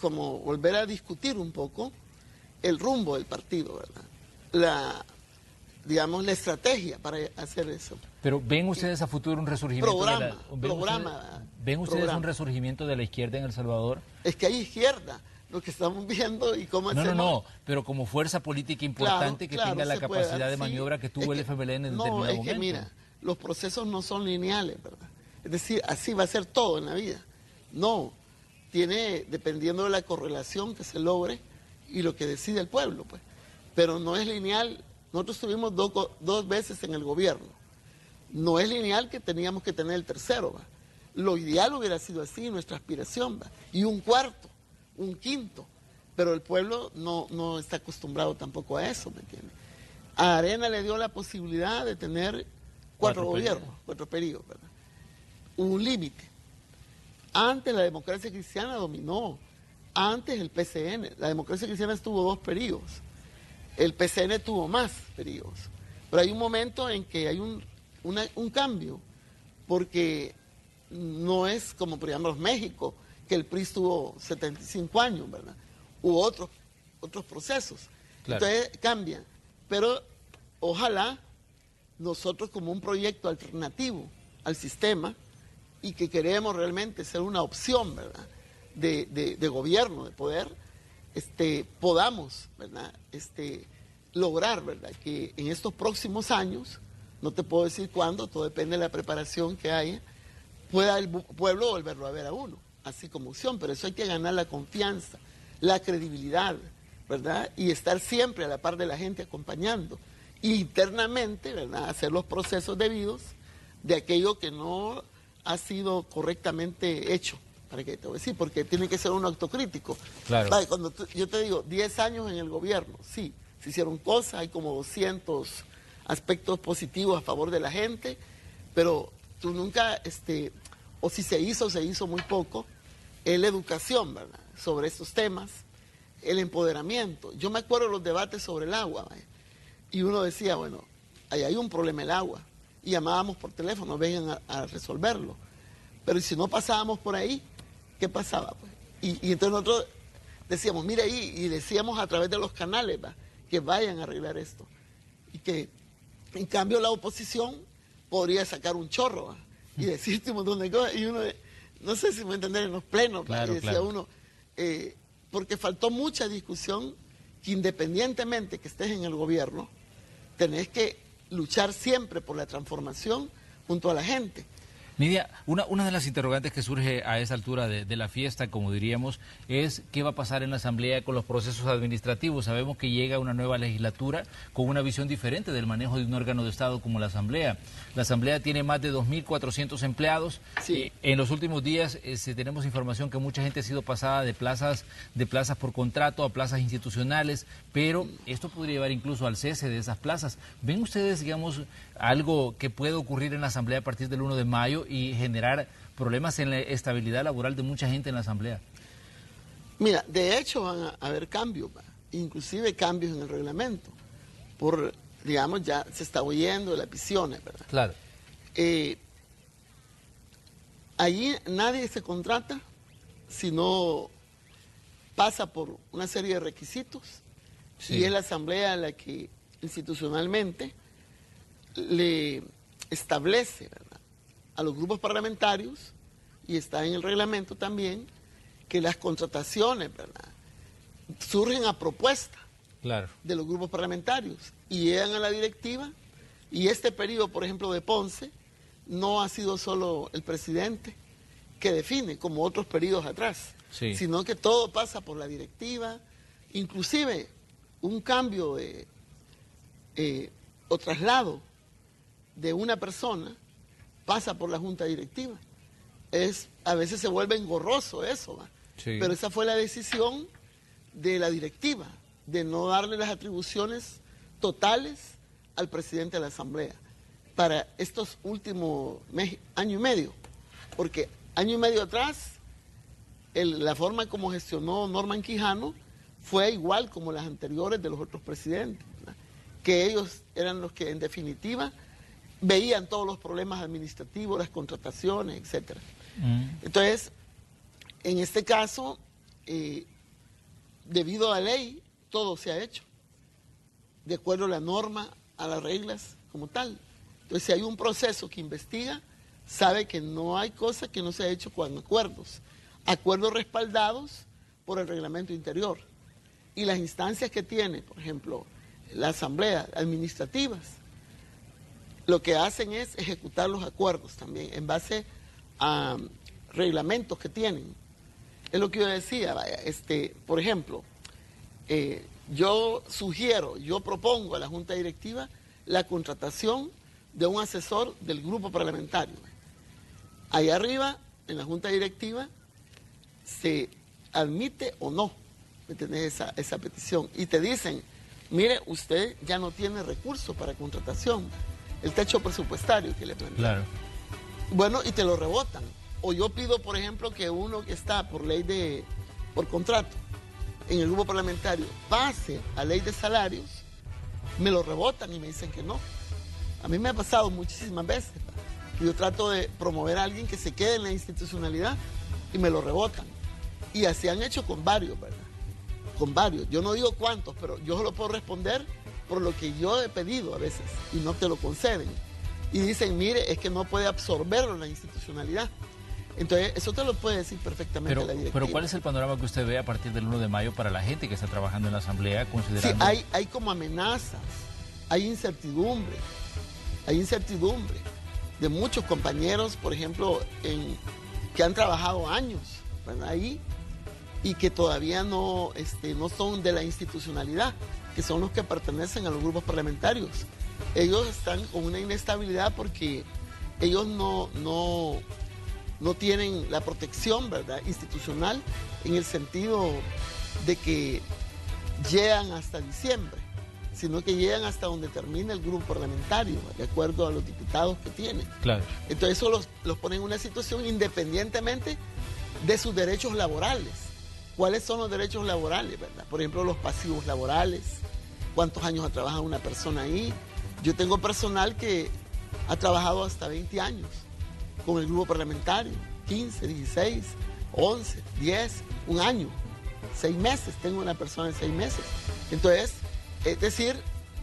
como volver a discutir un poco el rumbo del partido, ¿verdad? La estrategia para hacer eso. Pero ¿ven ustedes a futuro un resurgimiento ¿ven ustedes un resurgimiento de la izquierda en El Salvador? Es que hay izquierda, lo que estamos viendo y cómo hacemos. No, pero como fuerza política importante que tenga la capacidad de maniobra que tuvo el FMLN en determinado momento. No, es que mira, los procesos no son lineales, ¿verdad? Es decir, así va a ser todo en la vida. No, dependiendo de la correlación que se logre y lo que decide el pueblo, pues. Pero no es lineal. Nosotros estuvimos dos veces en el gobierno. No es lineal que teníamos que tener el tercero, ¿va? Lo ideal hubiera sido así, nuestra aspiración, ¿va? Y un cuarto, un quinto. Pero el pueblo no está acostumbrado tampoco a eso, ¿me entiendes? A Arena le dio la posibilidad de tener 4 gobiernos, 4 periodos, ¿verdad? Un límite. Antes la democracia cristiana dominó. Antes el PCN. La democracia cristiana estuvo 2 periodos. El PCN tuvo más periodos. Pero hay un momento en que hay un cambio, porque no es como, por ejemplo, México, que el PRI estuvo 75 años, ¿verdad? Hubo otros procesos. Claro. Entonces cambian. Pero ojalá nosotros, como un proyecto alternativo al sistema y que queremos realmente ser una opción, ¿verdad?, de gobierno, de poder, podamos, ¿verdad?, lograr, ¿verdad?, que en estos próximos años, no te puedo decir cuándo, todo depende de la preparación que haya, pueda el pueblo volverlo a ver a uno, así como opción, pero eso hay que ganar la confianza, la credibilidad, ¿verdad?, y estar siempre a la par de la gente acompañando, y internamente, ¿verdad?, hacer los procesos debidos de aquello que no ha sido correctamente hecho. ¿Para qué te voy a decir? Porque tiene que ser un autocrítico. Claro. Vale, cuando yo te digo, 10 años en el gobierno, sí, se hicieron cosas, hay como 200 aspectos positivos a favor de la gente, pero tú nunca, o si se hizo muy poco, la educación, ¿verdad?, sobre estos temas, el empoderamiento. Yo me acuerdo de los debates sobre el agua, ¿vale? Y uno decía, bueno, ahí hay un problema el agua, y llamábamos por teléfono, vengan a resolverlo. Pero si no pasábamos por ahí, ¿qué pasaba? Pues? Y entonces nosotros decíamos, mire ahí, y decíamos a través de los canales, ¿va?, que vayan a arreglar esto. Y que, en cambio, la oposición podría sacar un chorro, ¿va?, y decirte un montón de cosas. Y uno, no sé si me entender, en los plenos, claro, y decía claro. uno, porque faltó mucha discusión, que independientemente que estés en el gobierno, tenés que luchar siempre por la transformación junto a la gente. Nidia, una de las interrogantes que surge a esa altura de la fiesta, como diríamos, es qué va a pasar en la Asamblea con los procesos administrativos. Sabemos que llega una nueva legislatura con una visión diferente del manejo de un órgano de Estado como la Asamblea. La Asamblea tiene más de 2.400 empleados. Sí. En los últimos días tenemos información que mucha gente ha sido pasada de plazas por contrato a plazas institucionales, pero esto podría llevar incluso al cese de esas plazas. ¿Ven ustedes, digamos, algo que puede ocurrir en la Asamblea a partir del 1 de mayo y generar problemas en la estabilidad laboral de mucha gente en la Asamblea? Mira, de hecho van a haber cambios, inclusive cambios en el reglamento. Por, digamos, ya se está oyendo de las visiones, ¿verdad? Claro. Allí nadie se contrata si no pasa por una serie de requisitos, Sí. y es la Asamblea la que institucionalmente le establece, ¿verdad?, a los grupos parlamentarios, y está en el reglamento también, que las contrataciones, ¿verdad?, surgen a propuesta Claro. de los grupos parlamentarios y llegan a la directiva. Y este periodo, por ejemplo, de Ponce, no ha sido solo el presidente que define, como otros periodos atrás, Sí. sino que todo pasa por la directiva, inclusive un cambio o traslado de una persona pasa por la junta directiva. A veces se vuelve engorroso eso, ¿va? Sí. Pero esa fue la decisión de la directiva, de no darle las atribuciones totales al presidente de la Asamblea para estos últimos año y medio, porque año y medio atrás la forma como gestionó Norman Quijano fue igual como las anteriores de los otros presidentes, ¿verdad?, que ellos eran los que en definitiva veían todos los problemas administrativos, las contrataciones, etcétera. Entonces, en este caso, debido a la ley, todo se ha hecho de acuerdo a la norma, a las reglas como tal. Entonces, si hay un proceso que investiga, sabe que no hay cosa que no se ha hecho con acuerdos respaldados por el reglamento interior. Y las instancias que tiene, por ejemplo, la Asamblea administrativas, lo que hacen es ejecutar los acuerdos también en base a reglamentos que tienen. Es lo que yo decía, vaya, por ejemplo, yo propongo a la Junta Directiva la contratación de un asesor del grupo parlamentario. Ahí arriba, en la Junta Directiva, se admite o no, ¿me entendés?, esa petición. Y te dicen, mire, usted ya no tiene recursos para contratación, el techo presupuestario que le plantean. Claro. Bueno, y te lo rebotan. O yo pido, por ejemplo, que uno que está por contrato en el grupo parlamentario pase a ley de salarios, me lo rebotan y me dicen que no. A mí me ha pasado muchísimas veces, ¿va?, que yo trato de promover a alguien que se quede en la institucionalidad y me lo rebotan. Y así han hecho con varios, ¿verdad? Con varios. Yo no digo cuántos, pero yo solo puedo responder por lo que yo he pedido a veces y no te lo conceden. Y dicen, mire, es que no puede absorberlo la institucionalidad. Entonces, eso te lo puede decir perfectamente la directiva. Pero ¿cuál es el panorama que usted ve a partir del 1 de mayo para la gente que está trabajando en la Asamblea, considerando? Sí, hay como amenazas, hay incertidumbre de muchos compañeros, por ejemplo, que han trabajado años, ¿verdad?, ahí, y que todavía no son de la institucionalidad, que son los que pertenecen a los grupos parlamentarios. Ellos están con una inestabilidad porque ellos no tienen la protección, ¿verdad?, institucional, en el sentido de que llegan hasta diciembre, sino que llegan hasta donde termina el grupo parlamentario, de acuerdo a los diputados que tienen. Claro. Entonces eso los pone en una situación independientemente de sus derechos laborales. ¿Cuáles son los derechos laborales, verdad? Por ejemplo, los pasivos laborales, cuántos años ha trabajado una persona ahí. Yo tengo personal que ha trabajado hasta 20 años con el grupo parlamentario, 15, 16, 11, 10, un año, 6 meses, tengo una persona de 6 meses. Entonces, es decir,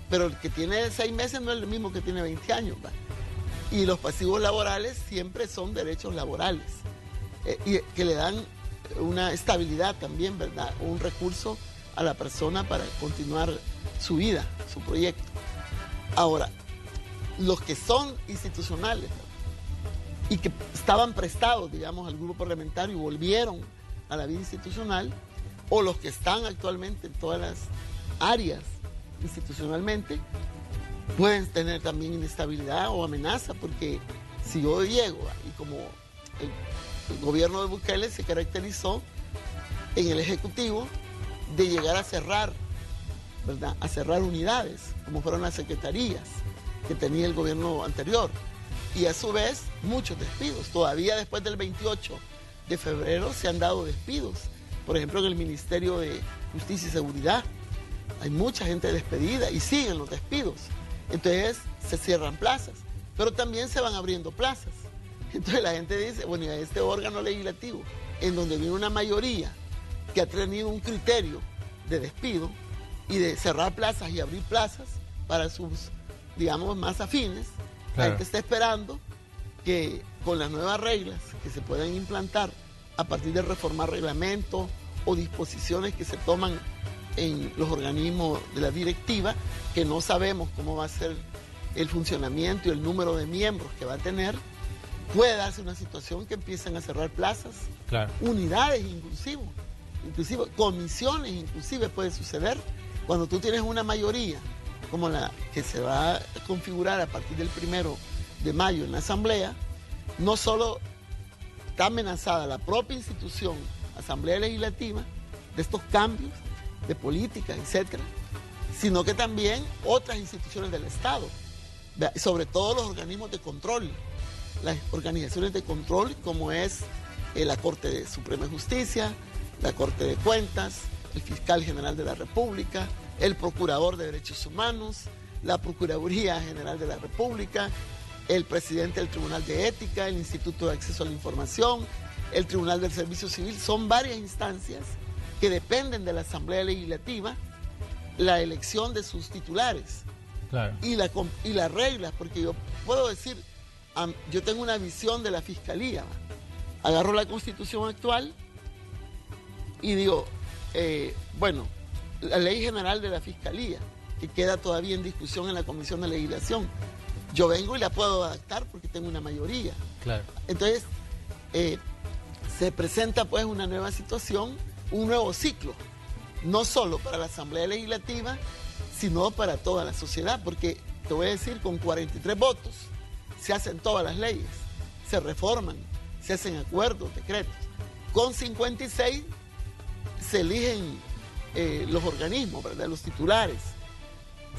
pero el que tiene 6 meses no es el mismo que tiene 20 años, ¿va? Y los pasivos laborales siempre son derechos laborales, y que le dan una estabilidad también, ¿verdad? Un recurso a la persona para continuar su vida, su proyecto. Ahora, los que son institucionales, ¿verdad?, y que estaban prestados, digamos, al grupo parlamentario y volvieron a la vida institucional, o los que están actualmente en todas las áreas institucionalmente, pueden tener también inestabilidad o amenaza, porque si yo llego, y como el gobierno de Bukele se caracterizó en el Ejecutivo de llegar a cerrar, ¿verdad?, a cerrar unidades, como fueron las secretarías que tenía el gobierno anterior, y a su vez muchos despidos. Todavía después del 28 de febrero se han dado despidos, por ejemplo en el Ministerio de Justicia y Seguridad hay mucha gente despedida y siguen los despidos. Entonces se cierran plazas, pero también se van abriendo plazas. Entonces la gente dice, bueno, y a este órgano legislativo, en donde viene una mayoría que ha tenido un criterio de despido y de cerrar plazas y abrir plazas para sus, digamos, más afines, claro, la gente está esperando que con las nuevas reglas que se puedan implantar a partir de reformar reglamentos o disposiciones que se toman en los organismos de la directiva, que no sabemos cómo va a ser el funcionamiento y el número de miembros que va a tener, puede darse una situación que empiecen a cerrar plazas, claro, unidades inclusive comisiones inclusive puede suceder cuando tú tienes una mayoría como la que se va a configurar a partir del 1 de mayo en la Asamblea. No solo está amenazada la propia institución, Asamblea Legislativa, de estos cambios de política, etcétera, sino que también otras instituciones del Estado, sobre todo los organismos de control, las organizaciones de control como es la Corte Suprema de Justicia, la Corte de Cuentas, el Fiscal General de la República, el Procurador de Derechos Humanos, la Procuraduría General de la República, el Presidente del Tribunal de Ética, el Instituto de Acceso a la Información, el Tribunal del Servicio Civil. Son varias instancias que dependen de la Asamblea Legislativa, la elección de sus titulares, claro, y las reglas, porque yo puedo decir, yo tengo una visión de la Fiscalía, agarro la Constitución actual y digo, bueno, la Ley General de la Fiscalía, que queda todavía en discusión en la Comisión de Legislación, yo vengo y la puedo adaptar porque tengo una mayoría. Claro. Entonces, se presenta pues una nueva situación, un nuevo ciclo, no solo para la Asamblea Legislativa, sino para toda la sociedad, porque te voy a decir, con 43 votos se hacen todas las leyes, se reforman, se hacen acuerdos, decretos. Con 56 se eligen los organismos, ¿verdad?, los titulares,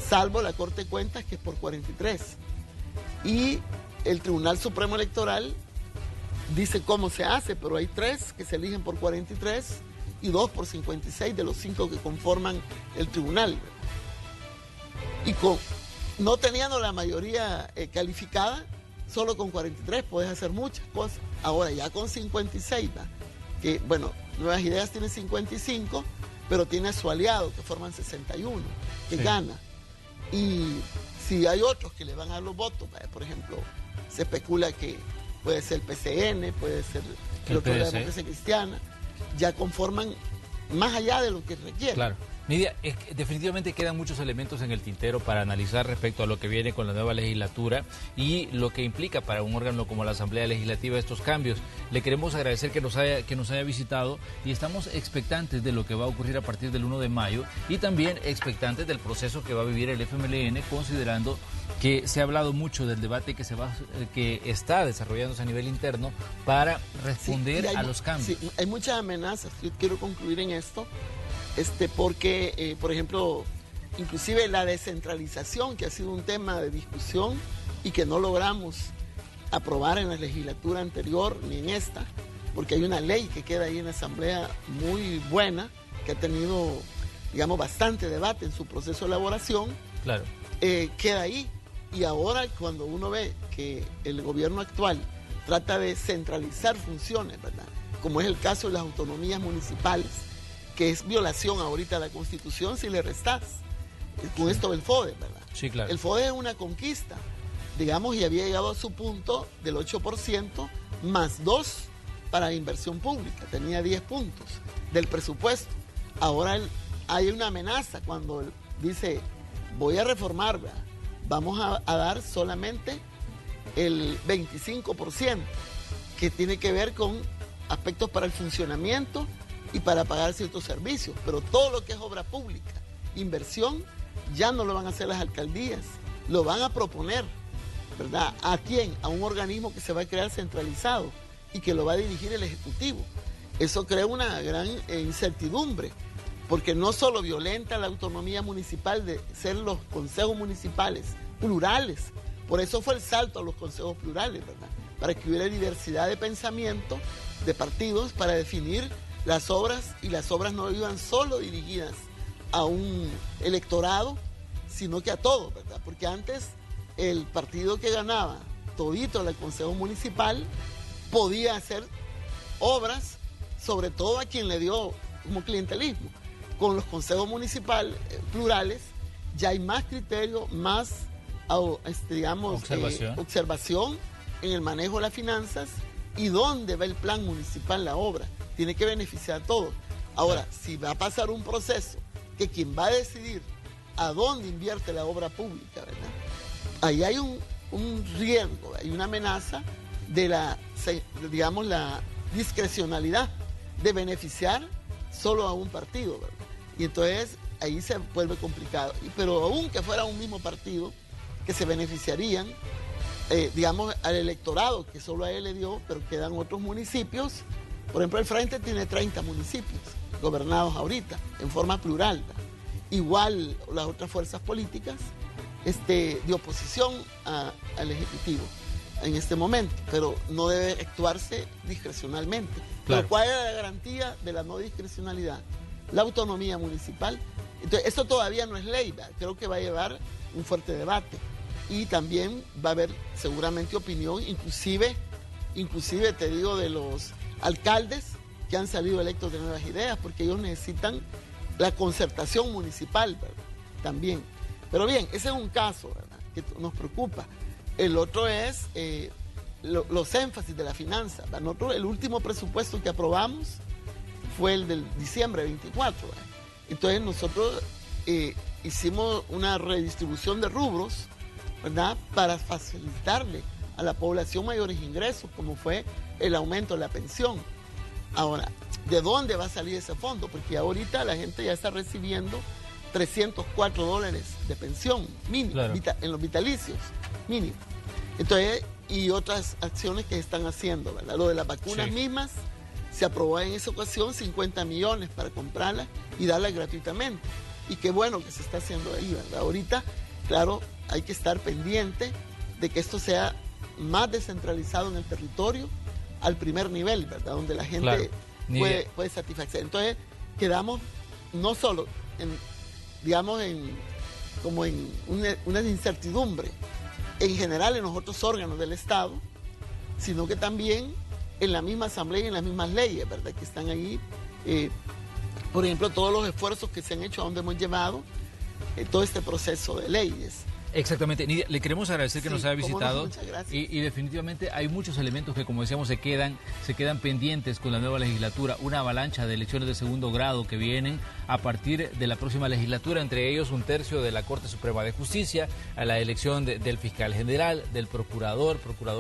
salvo la Corte de Cuentas, que es por 43. Y el Tribunal Supremo Electoral dice cómo se hace, pero hay 3 que se eligen por 43 y 2 por 56 de los 5 que conforman el tribunal. Y no teniendo la mayoría calificada, solo con 43 puedes hacer muchas cosas. Ahora ya con 56, ¿verdad?, que bueno, Nuevas Ideas tiene 55, pero tiene a su aliado que forman 61, que sí gana. Y si hay otros que le van a dar los votos, por ejemplo, se especula que puede ser el PCN, puede ser el otro de la Democracia Cristiana, ya conforman más allá de lo que requiere. Claro. Nidia, definitivamente quedan muchos elementos en el tintero para analizar respecto a lo que viene con la nueva legislatura y lo que implica para un órgano como la Asamblea Legislativa estos cambios. Le queremos agradecer que nos haya visitado y estamos expectantes de lo que va a ocurrir a partir del 1 de mayo y también expectantes del proceso que va a vivir el FMLN, considerando que se ha hablado mucho del debate que está desarrollándose a nivel interno para responder a los cambios. Sí, hay muchas amenazas. Yo quiero concluir en esto. Porque, por ejemplo, inclusive la descentralización, que ha sido un tema de discusión y que no logramos aprobar en la legislatura anterior ni en esta, porque hay una ley que queda ahí en la Asamblea muy buena, que ha tenido, digamos, bastante debate en su proceso de elaboración, claro, queda ahí. Y ahora cuando uno ve que el gobierno actual trata de centralizar funciones, ¿verdad? Como es el caso de las autonomías municipales, que es violación ahorita de la Constitución si le restás. Con esto del FODE, ¿verdad? Sí, claro. El FODE es una conquista, digamos, y había llegado a su punto del 8% más 2 para inversión pública. Tenía 10 puntos del presupuesto. Ahora hay una amenaza cuando él dice, voy a reformar, ¿verdad? Vamos a dar solamente el 25%, que tiene que ver con aspectos para el funcionamiento y para pagar ciertos servicios. Pero todo lo que es obra pública, inversión, ya no lo van a hacer las alcaldías, lo van a proponer, ¿verdad? ¿A quién? A un organismo que se va a crear centralizado y que lo va a dirigir el Ejecutivo. Eso crea una gran incertidumbre, porque no solo violenta la autonomía municipal de ser los consejos municipales plurales, por eso fue el salto a los consejos plurales, ¿verdad? Para que hubiera diversidad de pensamiento, de partidos, para definir las obras, y las obras no iban solo dirigidas a un electorado, sino que a todos, ¿verdad? Porque antes el partido que ganaba todito el consejo municipal podía hacer obras, sobre todo a quien le dio como clientelismo. Con los consejos municipales plurales ya hay más criterio, más, digamos, observación en el manejo de las finanzas y dónde va el plan municipal, la obra. Tiene que beneficiar a todos. Ahora, si va a pasar un proceso que quien va a decidir a dónde invierte la obra pública, ¿verdad? Ahí hay un riesgo, hay una amenaza de la discrecionalidad de beneficiar solo a un partido, ¿verdad? Y entonces ahí se vuelve complicado. Pero aunque fuera un mismo partido, que se beneficiarían, digamos, al electorado que solo a él le dio, pero quedan otros municipios. Por ejemplo, el Frente tiene 30 municipios gobernados ahorita en forma plural, ¿verdad? Igual las otras fuerzas políticas de oposición al Ejecutivo en este momento, pero no debe actuarse discrecionalmente. Claro. Pero ¿cuál es la garantía de la no discrecionalidad? La autonomía municipal. Entonces, eso todavía no es ley, ¿verdad? Creo que va a llevar un fuerte debate y también va a haber seguramente opinión, inclusive te digo, de los alcaldes que han salido electos de Nuevas Ideas, porque ellos necesitan la concertación municipal, ¿verdad? También. Pero bien, ese es un caso, ¿verdad?, que nos preocupa. El otro es los énfasis de la finanza. Nosotros, el último presupuesto que aprobamos fue el del diciembre 24. ¿Verdad? Entonces nosotros hicimos una redistribución de rubros, ¿verdad?, para facilitarle a la población mayores ingresos, como fue el aumento de la pensión. Ahora, ¿de dónde va a salir ese fondo? Porque ahorita la gente ya está recibiendo $304 de pensión mínima, claro, en los vitalicios mínimos. Entonces, y otras acciones que están haciendo, ¿verdad? Lo de las vacunas mismas, se aprobó en esa ocasión 50 millones para comprarlas y darlas gratuitamente. Y qué bueno que se está haciendo ahí, ¿verdad? Ahorita, claro, hay que estar pendiente de que esto sea más descentralizado en el territorio al primer nivel, ¿verdad? Donde la gente puede satisfacer. Entonces, quedamos no solo como en una incertidumbre en general en los otros órganos del Estado, sino que también en la misma asamblea y en las mismas leyes, ¿verdad?, que están ahí. Por ejemplo, todos los esfuerzos que se han hecho, a donde hemos llevado todo este proceso de leyes. Exactamente. Nidia, le queremos agradecer que nos haya visitado. Muchas gracias. Y definitivamente hay muchos elementos que, como decíamos, se quedan pendientes con la nueva legislatura. Una avalancha de elecciones de segundo grado que vienen a partir de la próxima legislatura, entre ellos 1/3 de la Corte Suprema de Justicia, a la elección del fiscal general, del procurador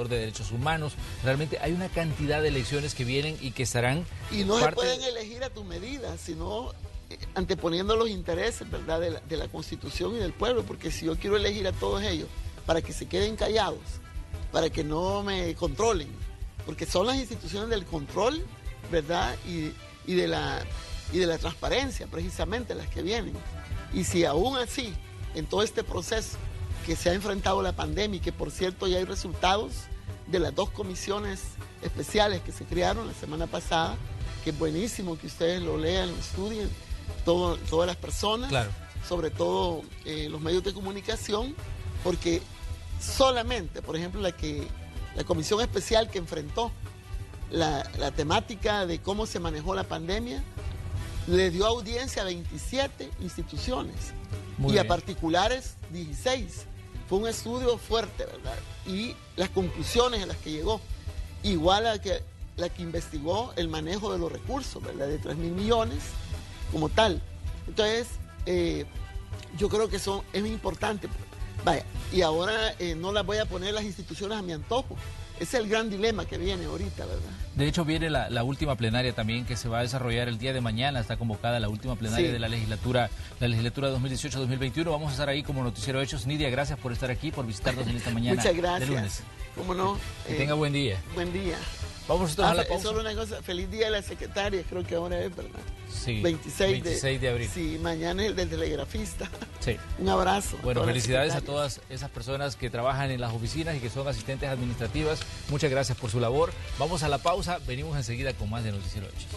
de derechos humanos. Realmente hay una cantidad de elecciones que vienen y que estarán... Y no se pueden elegir a tu medida, sino anteponiendo los intereses, ¿verdad?, de la Constitución y del pueblo, porque si yo quiero elegir a todos ellos para que se queden callados, para que no me controlen, porque son las instituciones del control, ¿verdad?, y de la transparencia, precisamente, las que vienen. Y si aún así, en todo este proceso que se ha enfrentado la pandemia, y que por cierto ya hay resultados de las 2 comisiones especiales que se crearon la semana pasada, que es buenísimo que ustedes lo lean, lo estudien, todas las personas, claro, sobre todo los medios de comunicación, porque solamente, por ejemplo, la comisión especial que enfrentó la temática de cómo se manejó la pandemia, le dio audiencia a 27 instituciones y a particulares 16. Fue un estudio fuerte, ¿verdad? Y las conclusiones a las que llegó, igual a la que investigó el manejo de los recursos, ¿verdad? De 3.000 millones como tal. Entonces, yo creo que eso es muy importante. Vaya, y ahora no las voy a poner las instituciones a mi antojo. Ese es el gran dilema que viene ahorita, ¿verdad? De hecho, viene la última plenaria también que se va a desarrollar el día de mañana. Está convocada la última plenaria de la legislatura 2018-2021. Vamos a estar ahí como Noticiero Hechos. Nidia, gracias por estar aquí, por visitarnos en esta mañana. Muchas gracias. De lunes. ¿Cómo no? Que tenga buen día. Buen día. Vamos nosotros a la pausa. Solo una cosa, feliz día de la secretaria, creo que ahora es, ¿verdad? Sí, 26 de abril. Sí, mañana es el del telegrafista. Sí. Un abrazo. Bueno, felicidades a todas esas personas que trabajan en las oficinas y que son asistentes administrativas. Muchas gracias por su labor. Vamos a la pausa, venimos enseguida con más de Noticiero Hechos.